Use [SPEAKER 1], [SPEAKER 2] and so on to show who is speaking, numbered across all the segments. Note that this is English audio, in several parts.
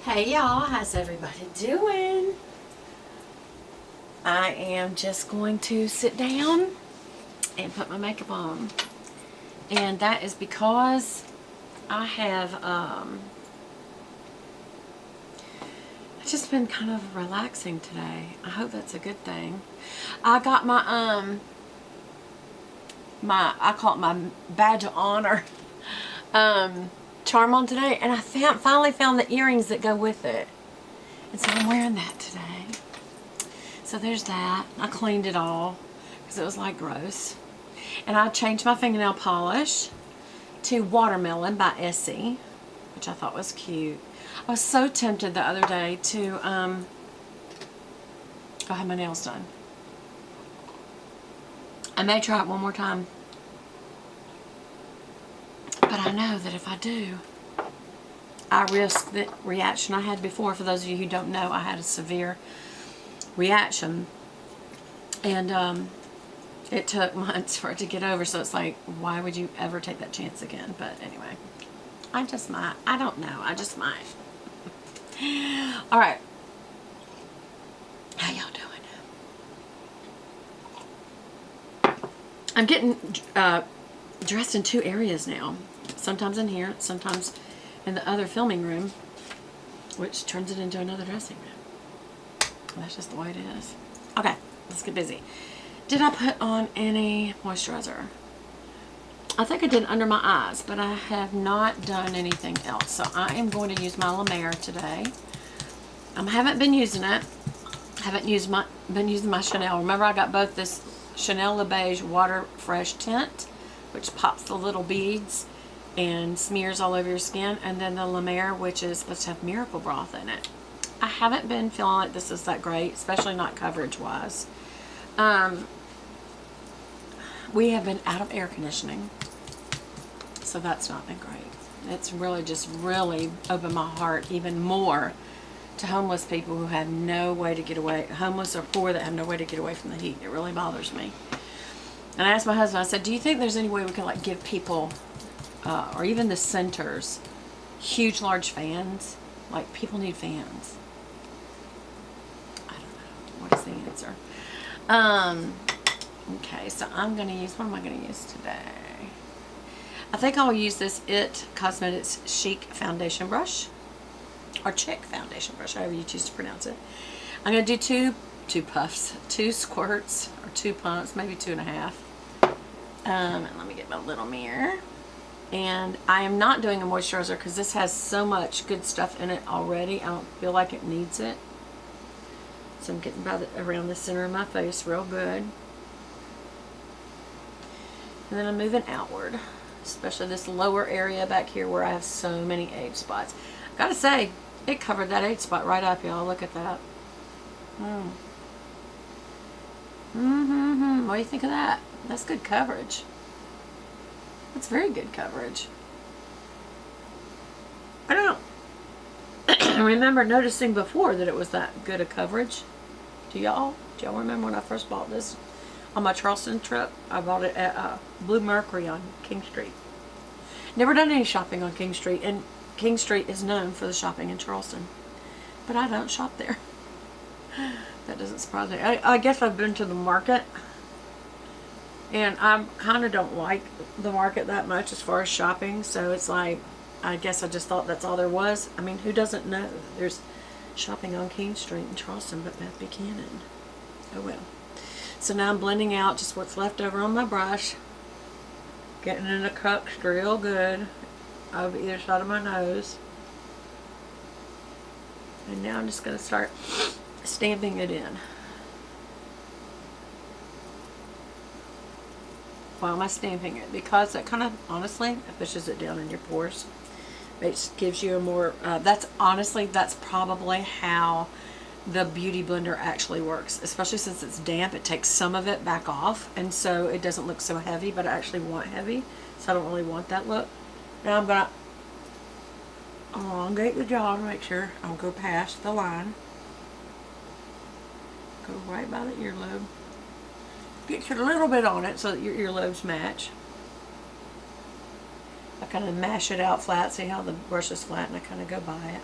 [SPEAKER 1] Hey y'all, how's everybody doing? I am just going to sit down and put my makeup on. And that is because I have I've just been kind of relaxing today. I hope that's a good thing. I got my I call it my badge of honor charm on today, and I finally found the earrings that go with it. And so I'm wearing that today. So there's that. I cleaned it all because it was like gross. And I changed my fingernail polish to Watermelon by Essie, which I thought was cute. I was so tempted the other day to go have my nails done. I may try it one more time. But I know that if I do, I risk the reaction I had before. For those of you who don't know, I had a severe reaction. And it took months for it to get over. So it's like, why would you ever take that chance again? But anyway, I just might. I don't know. I just might. All right. How y'all doing? I'm getting dressed in two areas now. Sometimes in here, sometimes in the other filming room, which turns it into another dressing room. That's just the way it is. Okay, let's get busy. Did I put on any moisturizer? I think I did under my eyes, but I have not done anything else. So I am going to use my La Mer today. I haven't been using it. Haven't been using my Chanel. Remember, I got both this Chanel Le Beige Water Fresh Tint, which pops the little beads and smears all over your skin, and then the La Mer, which is supposed to have miracle broth in it. I haven't been feeling like this is that great, especially not coverage wise. We have been out of air conditioning, so that's not been great. It's really just really opened my heart even more to homeless people who have no way to get away, homeless or poor that have no way to get away from the heat. It really bothers me. And I asked my husband, I said, do you think there's any way we can like give people, or even the centers, huge, large fans? Like, people need fans. I don't know. What is the answer? Okay, so I'm going to use, what am I going to use today? I think I'll use this IT Cosmetics Chic Foundation Brush. Or Chic Foundation Brush, however you choose to pronounce it. I'm going to do two puffs, 2 squirts, or 2 pumps, maybe 2.5. And let me get my little mirror. And I am not doing a moisturizer because this has so much good stuff in it already. I don't feel like it needs it. So I'm getting around the center of my face real good. And then I'm moving outward, especially this lower area back here where I have so many age spots. I gotta say, it covered that age spot right up, y'all. Look at that. What do you think of that? That's good coverage. That's very good coverage. I don't remember noticing before that it was that good a coverage. Do y'all remember when I first bought this on my Charleston trip? I bought it at Blue Mercury on King Street. Never done any shopping on King Street, and King Street is known for the shopping in Charleston. But I don't shop there. That doesn't surprise me. I guess I've been to the market, and I kind of don't like the market that much as far as shopping, so it's like, I guess I just thought that's all there was. I mean, who doesn't know there's shopping on King Street in Charleston but Beth Buchanan? Oh well. So now I'm blending out just what's left over on my brush, getting in the cups real good over either side of my nose. And now I'm just going to start stamping it in. Why am I stamping it? Because that kind of, honestly, it pushes it down in your pores. It gives you a more, that's probably how the Beauty Blender actually works. Especially since it's damp, it takes some of it back off. And so it doesn't look so heavy, but I actually want heavy. So I don't really want that look. Now I'm going to elongate the jaw to make sure I don't go past the line. Go right by the earlobe. Get a little bit on it so that your earlobes match. I kind of mash it out flat. See how the brush is flat, and I kind of go by it.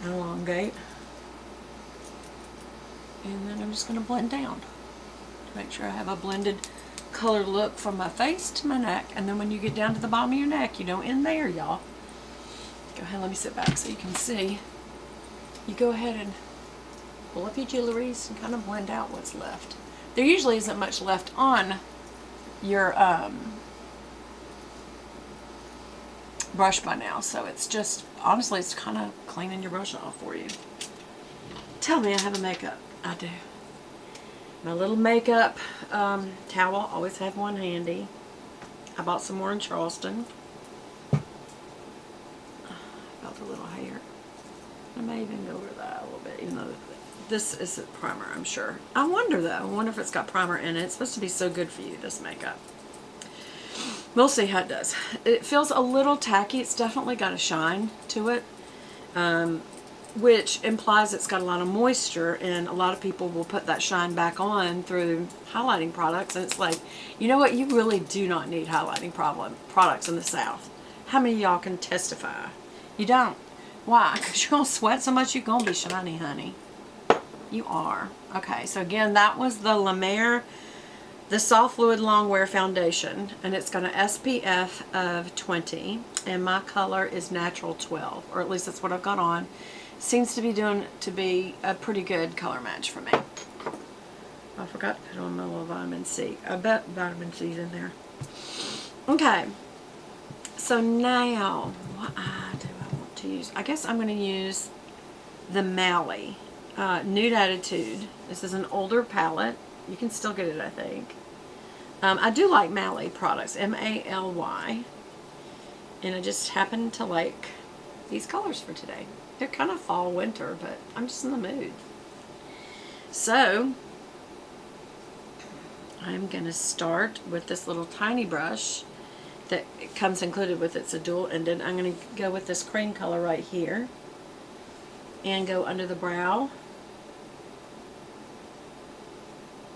[SPEAKER 1] I elongate. And then I'm just going to blend down to make sure I have a blended color look from my face to my neck. And then when you get down to the bottom of your neck, you don't end there, y'all. Go ahead, let me sit back so you can see. You go ahead and pull up your jewelries and kind of blend out what's left. There usually isn't much left on your brush by now, so it's just, honestly, it's kind of cleaning your brush off for you. Tell me I have a makeup. I do. My little makeup towel, always have one handy. I bought some more in Charleston. About the little hair. I may even go over that a little bit, even though this is a primer, I'm sure. I wonder though, I wonder if it's got primer in it. It's supposed to be so good for you, this makeup. We'll see how it does. It feels a little tacky. It's definitely got a shine to it, which implies it's got a lot of moisture, and a lot of people will put that shine back on through highlighting products, and it's like, you know what, you really do not need highlighting products in the South. How many of y'all can testify? You don't. Why? Because you're going to sweat so much you're going to be shiny, honey. You are. Okay, so again, that was the La Mer, the Soft Fluid Longwear Foundation, and it's got an SPF of 20, and my color is Natural 12, or at least that's what I've got on. Seems to be a pretty good color match for me. I forgot to put on my little vitamin C. I bet vitamin C's in there. Okay, so now what do I want to use? I guess I'm going to use the Mally Nude Attitude. This is an older palette. You can still get it, I think. I do like Mally products, M-A-L-Y, and I just happen to like these colors for today. They're kind of fall winter, but I'm just in the mood. So I'm going to start with this little tiny brush that comes included with it. It's a dual-ended. I'm going to go with this cream color right here and go under the brow,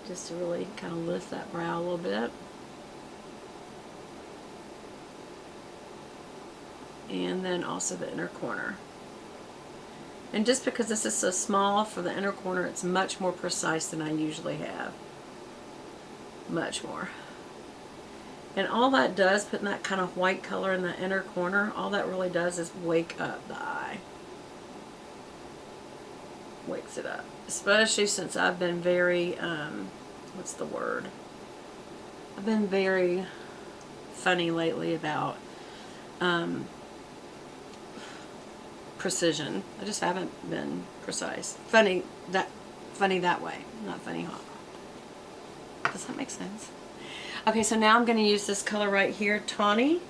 [SPEAKER 1] just to really kind of lift that brow a little bit. And then also the inner corner. And just because this is so small for the inner corner, it's much more precise than I usually have. Much more. And all that does, putting that kind of white color in the inner corner, all that really does is wake up the eye. Wakes it up. Especially since I've been very, what's the word? I've been very funny lately about precision. I just haven't been precise. Funny that way, not funny hot. Does that make sense? Okay, so now I'm going to use this color right here, Tawny,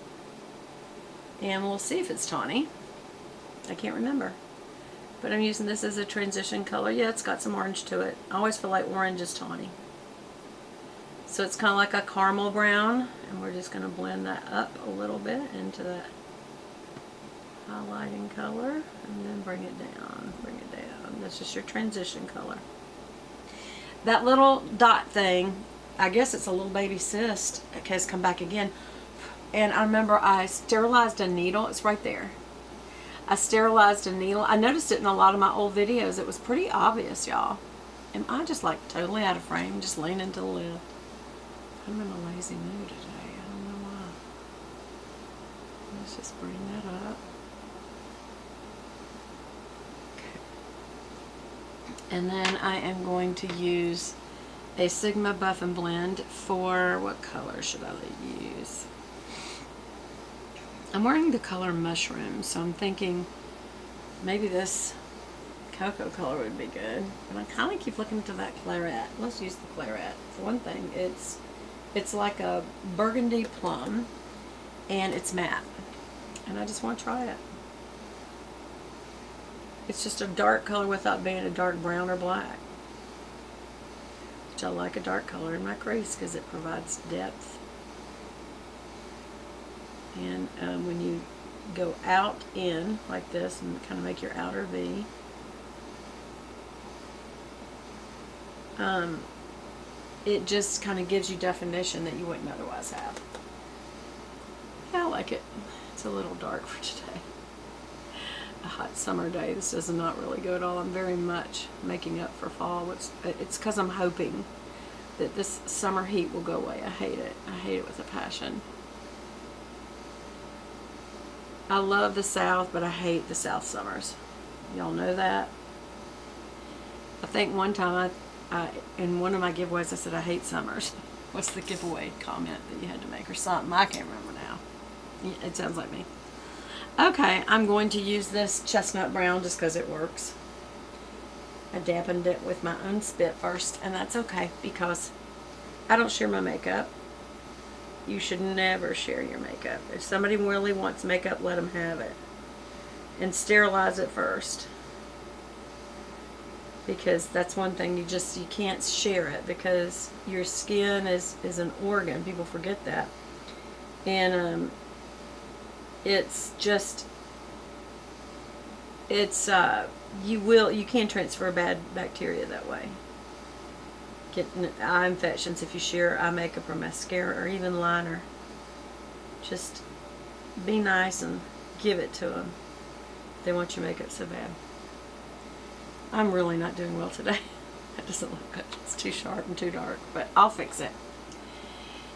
[SPEAKER 1] and we'll see if it's tawny. I can't remember. But I'm using this as a transition color. Yeah, it's got some orange to it. I always feel like orange is tawny. So it's kind of like a caramel brown, and we're just going to blend that up a little bit into that highlighting color, and then bring it down, bring it down. That's just your transition color. That little dot thing, I guess it's a little baby cyst. It has come back again. And I remember I sterilized a needle. It's right there. I sterilized a needle. I noticed it in a lot of my old videos. It was pretty obvious, y'all. Am I just like totally out of frame, just leaning to the left? I'm in a lazy mood today. I don't know why. Let's just bring that up. Okay. And then I am going to use a Sigma Buff and Blend for, what color should I use? I'm wearing the color Mushroom, so I'm thinking maybe this cocoa color would be good. And I kind of keep looking to that Claret. Let's use the Claret. For one thing, it's like a burgundy plum, and it's matte. And I just want to try it. It's just a dark color without being a dark brown or black. Which I like a dark color in my crease because it provides depth. And when you go out in like this and kind of make your outer V, it just kind of gives you definition that you wouldn't otherwise have. Yeah, I like it. It's a little dark for today. a hot summer day. This does not really go at all. I'm very much making up for fall. It's because I'm hoping that this summer heat will go away. I hate it. I hate it with a passion. I love the South, but I hate the South summers. Y'all know that? I think one time in one of my giveaways I said I hate summers. What's the giveaway comment that you had to make or something? I can't remember now. It sounds like me. Okay, I'm going to use this chestnut brown just because it works. I dampened it with my own spit first, and that's okay because I don't share my makeup. You should never share your makeup. If somebody really wants makeup, let them have it. And sterilize it first. Because that's one thing, you can't share it because your skin is an organ. People forget that. And it's just, you can transfer bad bacteria that way. Get eye infections if you share eye makeup or mascara or even liner. Just be nice and give it to them. They want your makeup so bad. I'm really not doing well today. That doesn't look good. It's too sharp and too dark, but I'll fix it.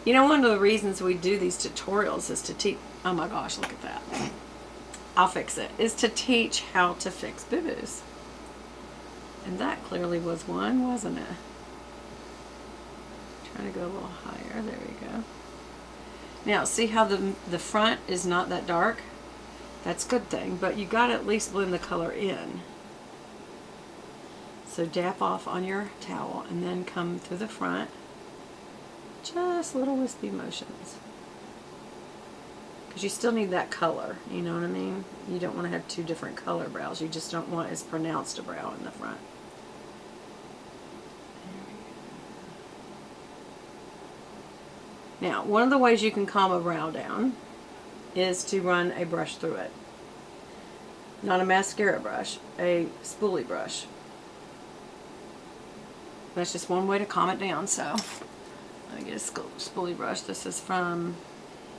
[SPEAKER 1] You know, one of the reasons we do these tutorials is to teach, oh my gosh, look at that. I'll fix it, is to teach how to fix boo-boos. And that clearly was one, wasn't it? Trying to go a little higher. There we go. Now, see how the front is not that dark? That's a good thing, but you got to at least blend the color in. So dab off on your towel and then come through the front. Just little wispy motions. Because you still need that color, you know what I mean? You don't want to have two different color brows. You just don't want as pronounced a brow in the front. Now, one of the ways you can calm a brow down is to run a brush through it. Not a mascara brush, a spoolie brush. That's just one way to calm it down, so let me get a spoolie brush. This is from